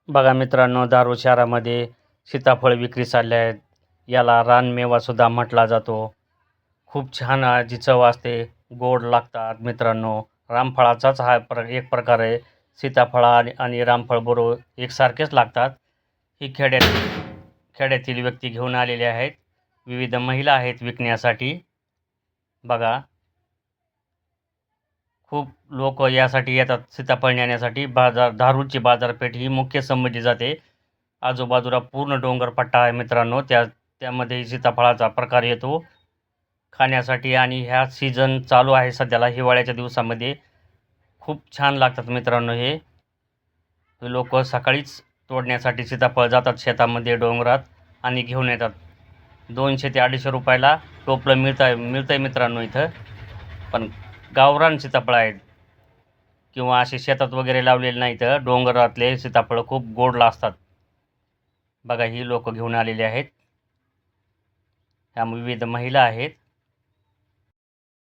बघा मित्रांनो, दारू शहरामध्ये सीताफळ विक्रीस आले आहेत. याला रानमेवासुद्धा म्हटला जातो. खूप छान याची चव असते, गोड लागतात मित्रांनो. रामफळाचाच हा एक प्रकार आहे. सीताफळ आणि रामफळ बरोबर एकसारखेच लागतात. ही खेड्यातील व्यक्ती घेऊन आलेले आहेत. विविध महिला आहेत विकण्यासाठी. बघा, खूप लोक यासाठी येतात सीताफळ नेण्यासाठी. धारूरची बाजारपेठ ही मुख्य समजली जाते. आजूबाजूला पूर्ण डोंगरपट्टा आहे मित्रांनो. त्यामध्ये सीताफळाचा प्रकार येतो खाण्यासाठी आणि ह्या सीझन चालू आहे सध्याला हिवाळ्याच्या दिवसामध्ये. खूप छान लागतात मित्रांनो. हे लोक सकाळीच तोडण्यासाठी सीताफळ जातात शेतामध्ये डोंगरात आणि घेऊन येतात. 200 ते 250 रुपयाला टोपलं मिळतंय मित्रांनो इथं. पण गावरान सीताफळ आहेत किंवा असे शेतात वगैरे लावलेले नाही, तर डोंगरातले सीताफळ खूप गोड असतात. बघा, ही लोक घेऊन आलेली आहेत. ह्या विविध महिला आहेत.